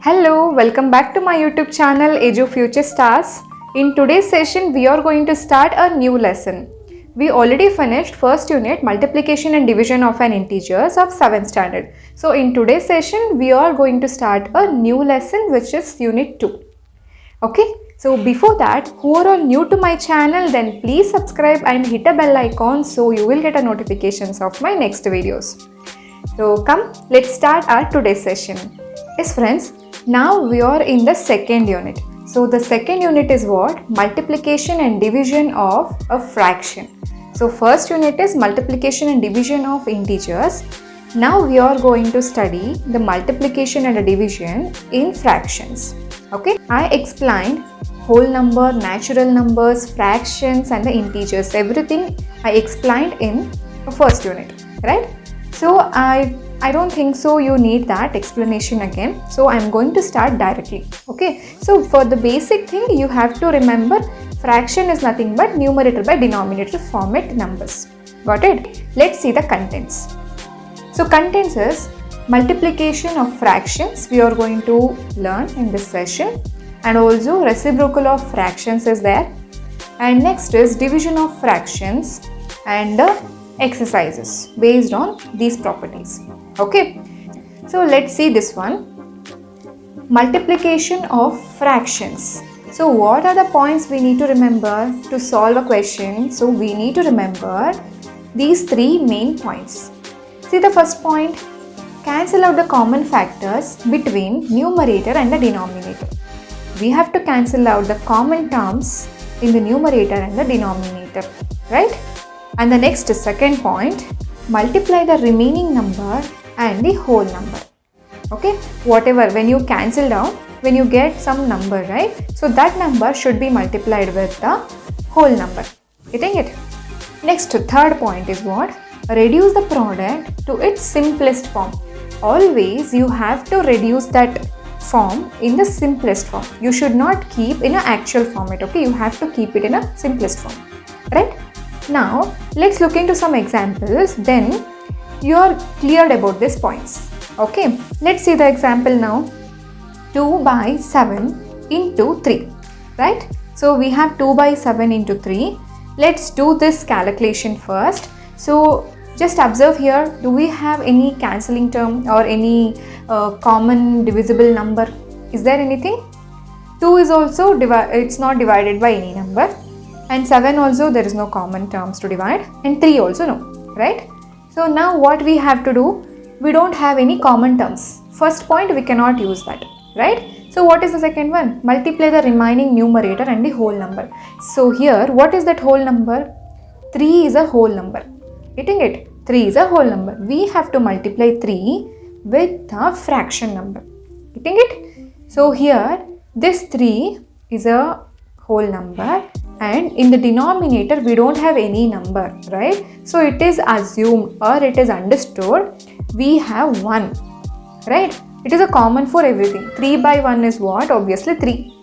Hello, welcome back to my YouTube channel edufuturestar. In today's session, we are going to start a new lesson. We already finished first unit multiplication and division of an integers of 7th standard. So in today's session, we are going to start a new lesson which is unit 2. Okay, so before that, who are all new to my channel, then please subscribe and hit a bell icon so you will get a notifications of my next videos. So come, let's start our today's session. Yes friends, now we are in the second unit. So the second unit is what? Multiplication and division of a fraction. So first unit is multiplication and division of integers. Now we are going to study the multiplication and the division in fractions. Okay, I explained whole number, natural numbers, fractions and the integers. Everything I explained in the first unit, right? So I don't think so you need that explanation again. So I'm going to start directly. Okay. So for the basic thing, you have to remember fraction is nothing but numerator by denominator format numbers. Got it? Let's see the contents. So contents is multiplication of fractions we are going to learn in this session, and also reciprocal of fractions is there, and next is division of fractions and exercises based on these properties. Okay, so let's see this one, multiplication of fractions. So what are the points we need to remember to solve a question? So we need to remember these three main points. See the first point, cancel out the common factors between numerator and the denominator. We have to cancel out the common terms in the numerator and the denominator, right? And the next second point, multiply the remaining number and the whole number. Okay, whatever, when you cancel down, when you get some number, right? So that number should be multiplied with the whole number. Getting it? Next, third point is what? Reduce the product to its simplest form. Always you have to reduce that form in the simplest form. You should not keep in an actual format. Okay, you have to keep it in a simplest form, right? Now let's look into some examples, then you are cleared about these points. Okay, let's see the example now. 2 by 7 into 3, right? So we have 2 by 7 into 3. Let's do this calculation first. So just observe here, do we have any cancelling term or any common divisible number? Is there anything? 2 is also it's not divided by any number, and 7 also there is no common terms to divide, and 3 also no, right? So now what we have to do, we don't have any common terms. First point, we cannot use that, right? So what is the second one? Multiply the remaining numerator and the whole number. So here, what is that whole number? 3 is a whole number. Getting it? 3 is a whole number. We have to multiply 3 with a fraction number. Getting it? So here, this 3 is a whole number, and in the denominator we don't have any number, right? So it is assumed or it is understood we have 1, right? It is a common for everything. 3 by 1 is what? Obviously 3,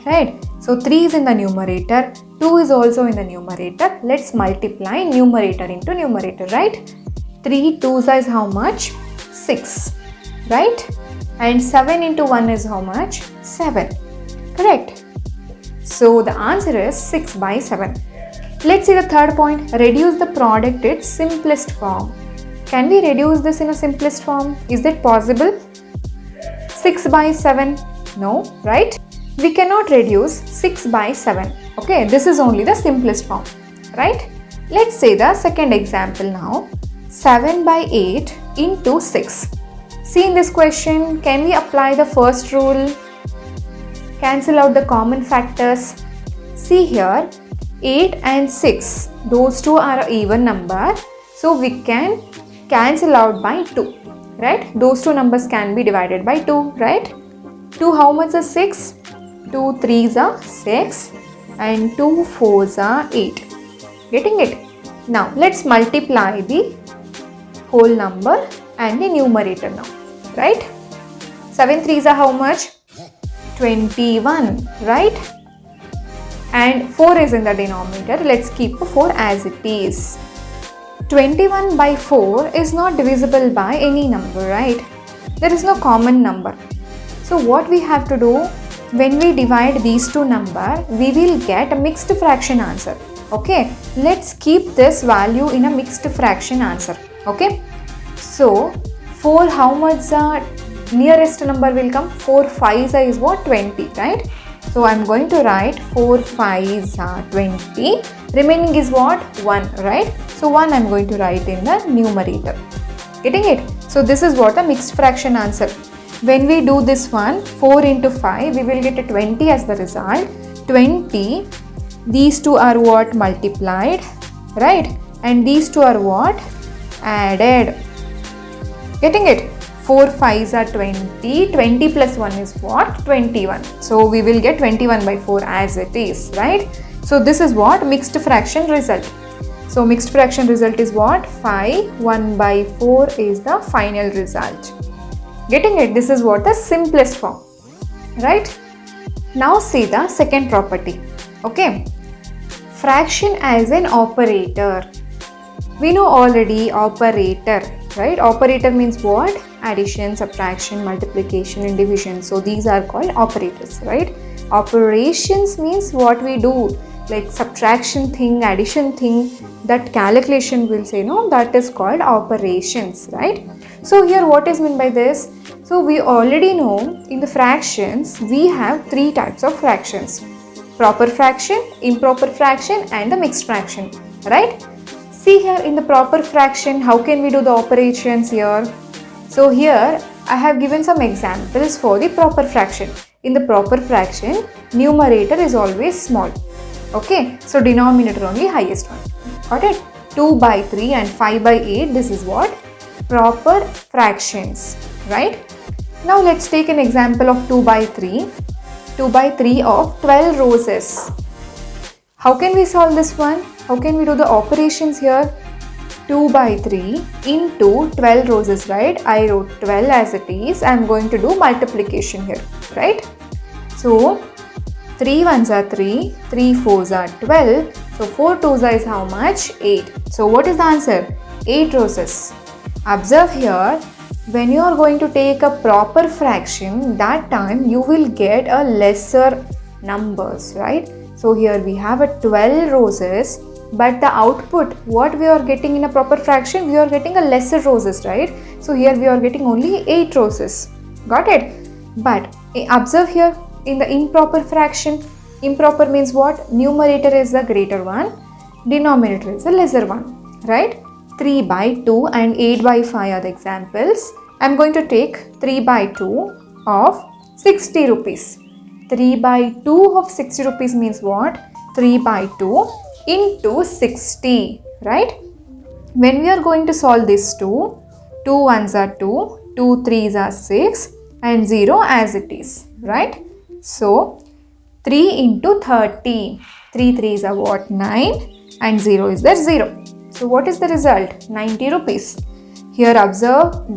right? So 3 is in the numerator, 2 is also in the numerator. Let's multiply numerator into numerator, right? 3 2s is how much? 6, right? And 7 into 1 is how much? 7, correct? So the answer is 6 by 7. Let's see the third point, reduce the product its simplest form. Can we reduce this in a simplest form? Is that possible? 6 by 7? No, right? We cannot reduce 6 by 7. Okay, this is only the simplest form, right? Let's say the second example now. 7 by 8 into 6. See in this question, can we apply the first rule? Cancel out the common factors. See here, 8 and 6, those two are an even number. So we can cancel out by 2, right? Those two numbers can be divided by 2, right? 2 how much is 6? 2 3s are 6 and 2 4s are 8. Getting it? Now let's multiply the whole number and the numerator now, right? 7 3s are how much? 21, right? And 4 is in the denominator. Let's keep 4 as it is. 21 by 4 is not divisible by any number, right? There is no common number. So what we have to do, when we divide these two numbers, we will get a mixed fraction answer. Okay, let's keep this value in a mixed fraction answer. Okay, so 4 how much the nearest number will come? 4 5s is what? 20, right? So I'm going to write 4 5s are 20. Remaining is what? 1, right? So 1 I'm going to write in the numerator. Getting it? So this is what a mixed fraction answer. When we do this one, 4 into 5, we will get a 20 as the result. 20, these two are what? Multiplied, right? And these two are what? Added. Getting it? 4 5s are 20. 20 plus 1 is what? 21. So we will get 21 by 4 as it is, right? So this is what? Mixed fraction result. So mixed fraction result is what? 5, 1 by 4 is the final result. Getting it? This is what the simplest form, right? Now see the second property. Okay, fraction as an operator. We know already operator, right? Operator means what? Addition, subtraction, multiplication and division. So these are called operators, right? Operations means what we do, like subtraction thing, addition thing, that calculation will say, no, that is called operations, right? So here what is meant by this? So we already know in the fractions we have 3 types of fractions: proper fraction, improper fraction and the mixed fraction, right? See here in the proper fraction, how can we do the operations here? So here I have given some examples for the proper fraction. In the proper fraction, numerator is always small. Okay, so denominator only highest one. Got it? 2 by 3 and 5 by 8, this is what? Proper fractions, right? Now let's take an example of 2 by 3. 2 by 3 of 12 roses. How can we solve this one? How can we do the operations here? 2 by 3 into 12 roses, right? I wrote 12 as it is. I am going to do multiplication here, right? So 3 ones are 3, 3 fours are 12. So 4 twos is how much? 8. So what is the answer? 8 roses. Observe here, when you are going to take a proper fraction, that time you will get a lesser numbers, right? So here we have a 12 roses, but the output, what we are getting in a proper fraction, we are getting a lesser roses, right? So here we are getting only 8 roses. Got it? But observe here, in the improper fraction, improper means what? Numerator is the greater one, denominator is the lesser one, right? 3 by 2 and 8 by 5 are the examples. I am going to take 3 by 2 of 60 rupees. 3 by 2 of 60 rupees means what? 3 by 2 into 60, right? When we are going to solve this 2 ones are 2, 2 threes are 6 and 0 as it is, right? So 3 into 30, 3 threes are what? 9 and 0 is there 0. So what is the result? 90 rupees. Here observe,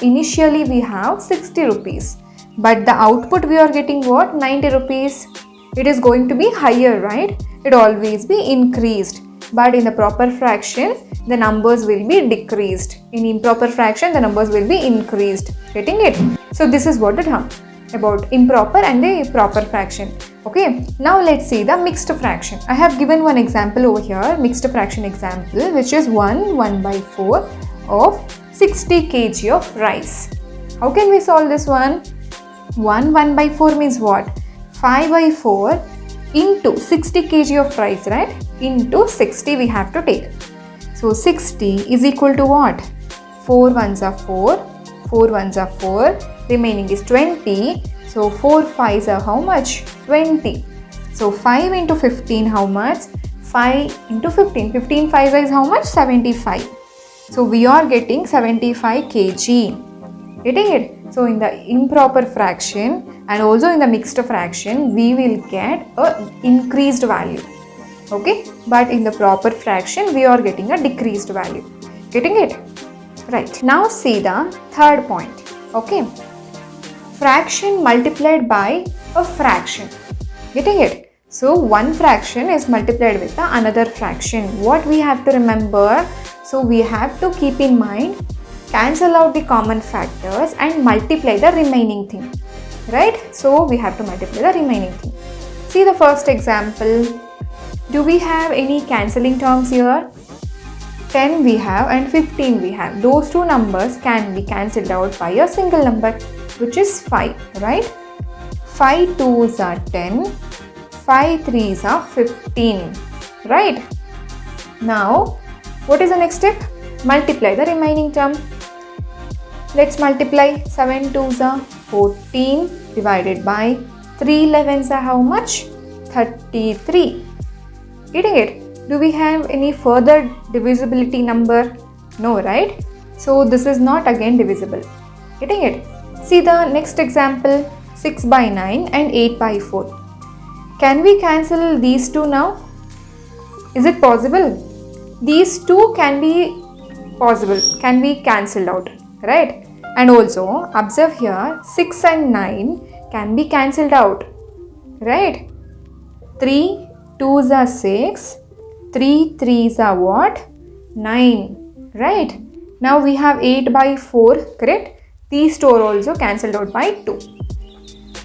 initially we have 60 rupees. But the output we are getting what? 90 rupees. It is going to be higher, right? It always be increased. But in the proper fraction, the numbers will be decreased. In improper fraction, the numbers will be increased. Getting it? So this is what the term about improper and the proper fraction. Okay, now let's see the mixed fraction. I have given one example over here, mixed fraction example, which is 1 by 4 of 60 kg of rice. How can we solve this one? 1 by 4 means what? 5 by 4 into 60 kg of rice, right? Into 60 we have to take. So 60 is equal to what? 4 ones are 4, 4 ones are 4, remaining is 20. So 4 5s are how much? 20. So 5 into 15 how much? 5 into 15. 15 5s is how much? 75. So we are getting 75 kg. Getting it? So in the improper fraction and also in the mixed fraction, we will get a increased value. Okay? But in the proper fraction, we are getting a decreased value. Getting it? Right. Now see the third point. Okay? Fraction multiplied by a fraction. Getting it? So one fraction is multiplied with another fraction. What we have to remember? So we have to keep in mind, cancel out the common factors and multiply the remaining thing. right? So we have to multiply the remaining thing. See the first example. Do we have any cancelling terms here? 10 we have and 15 we have. Those two numbers can be cancelled out by a single number, which is 5, right? 5 2s are 10, 5 3s are 15, right? Now, what is the next step? Multiply the remaining term. Let's multiply. 7 2s are 14 divided by 3 11s are how much? 33. Getting it? Do we have any further divisibility number? No, right? So this is not again divisible. Getting it? See the next example. 6 by 9 and 8 by 4. Can we cancel these two now? Is it possible? These two can be possible, can be cancelled out, right? And also observe here, 6 and 9 can be cancelled out, right? 3 2s are 6, 3 3s are what? 9, right? Now we have 8 by 4, correct? These two are also cancelled out by 2.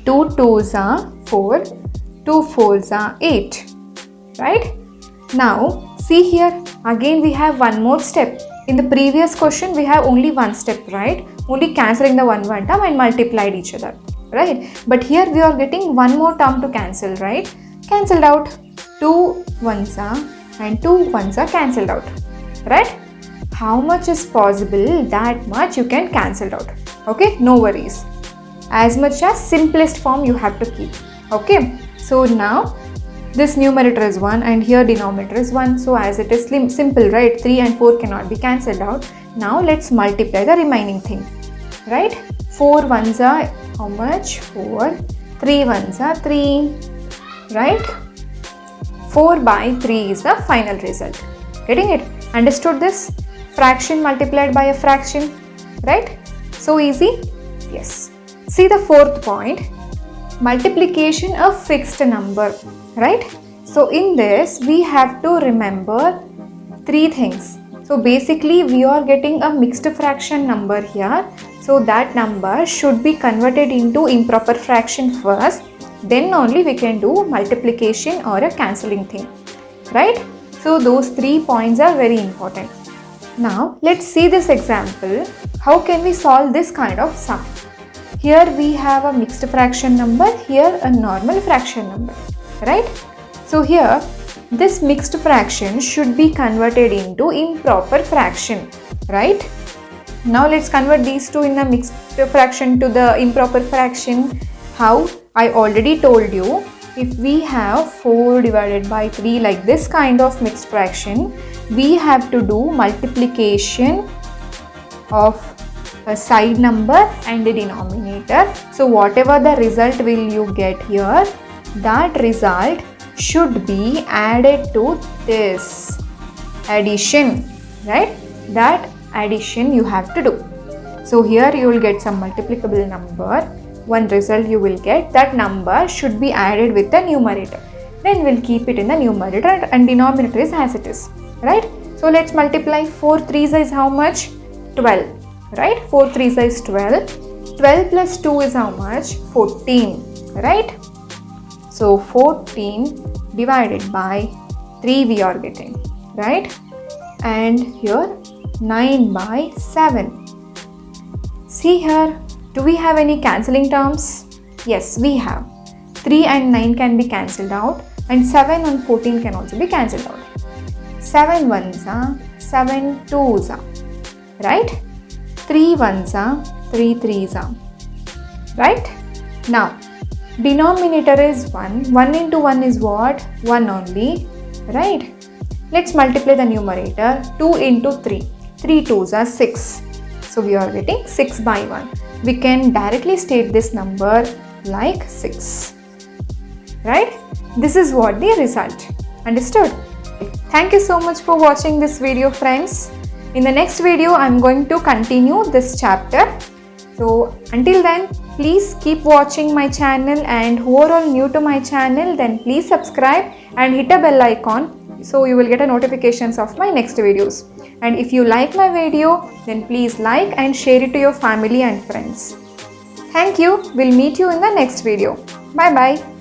2 2s are 4, 2 4s are 8, right? Now see here, again we have one more step. In the previous question we have only one step, right? Only cancelling the one term and multiplied each other, right? But here we are getting one more term to cancel, right? Cancelled out. 2 1s are and 2 1s are cancelled out, right? How much is possible, that much you can cancel out, okay? No worries. As much as simplest form you have to keep, okay? So now this numerator is 1 and here denominator is 1. So as it is simple, right? 3 and 4 cannot be cancelled out. Now let's multiply the remaining thing, right? 4 1s are how much? 4. 3 1s are 3, right? 4 by 3 is the final result. Getting it? Understood this? Fraction multiplied by a fraction, right? So easy? Yes. See the fourth point, multiplication of fixed number, right? So in this we have to remember three things. So basically we are getting a mixed fraction number here. So that number should be converted into improper fraction first. Then only we can do multiplication or a cancelling thing, right? So those 3 points are very important. Now let's see this example. How can we solve this kind of sum? Here we have a mixed fraction number, here a normal fraction number, right? So here this mixed fraction should be converted into improper fraction, right? Now let's convert these two in a mixed fraction to the improper fraction. How? I already told you, if we have 4 divided by 3 like this kind of mixed fraction, we have to do multiplication of a side number and a denominator. So whatever the result will you get here, that result should be added to this addition, right? That addition you have to do. So here you will get some multiplicable number. One result you will get, that number should be added with the numerator. Then we'll keep it in the numerator and denominator is as it is, right? So let's multiply. 4 3s is how much? 12. Right? 4 3s is 12. 12 plus 2 is how much? 14. Right? So 14 divided by 3 we are getting. Right? And here 9 by 7. See here, do we have any cancelling terms? Yes, we have. 3 and 9 can be cancelled out and 7 and 14 can also be cancelled out. 7 1s are 7 2s are. Right? 3 1s are 3 3s are. Right? Now, denominator is 1. 1 into 1 is what? 1 only. Right? Let's multiply the numerator. 2 into 3. 3 2s are 6. So we are getting 6 by 1. We can directly state this number like 6. Right? This is what the result. Understood? Thank you so much for watching this video, friends. In the next video, I am going to continue this chapter. So until then, please keep watching my channel, and who are all new to my channel, then please subscribe and hit a bell icon so you will get a notifications of my next videos. And if you like my video, then please like and share it to your family and friends. Thank you. We'll meet you in the next video. Bye bye.